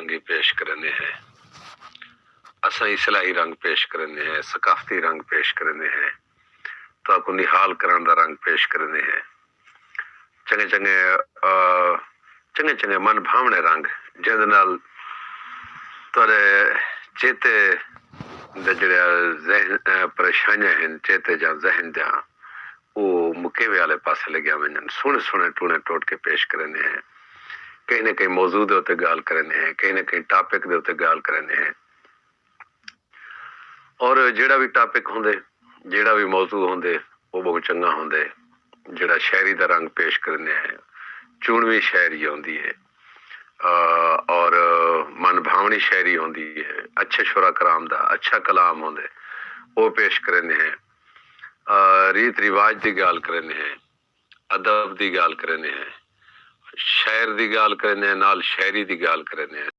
रंग पेश करने हैं, असा इस्लाही रंग पेश करने हैं, सकाफती रंग पेश करने हैं, तो आपको निहाल करने का रंग पेश करने हैं, चंगे चंगे मन भावने रंग जिंदे नाल तुहाडे चेते दे जिहड़े ज़हन परेशानियां हैं चेते जां ज़हन जां वो मुकेवे वाले पासे लग्या वञन, सोहणे सोहणे टूणे टोट के पेश करने हैं, कहीं ना कहीं मौजू दे उत्ते गाल करने हैं, कहीं ना कहीं टॉपिक दे उत्ते गाल करने हैं, और जेड़ा भी टॉपिक होंदे जेड़ा भी मौजू होंदे वो बहुत चंगा होंदे। जेड़ा शायरी दा रंग पेश करने हैं, चुनवी शायरी होंदी है और मन भावनी शायरी होंदी है, अच्छे शुरा कराम दा अच्छा कलाम होंदे वो पेश करने हैं, रीत रिवाज दी गाल करने हैं, अदब दी गाल करने हैं, शायर दी गाल करने हैं, नाल शायरी दी गाल करने हैं,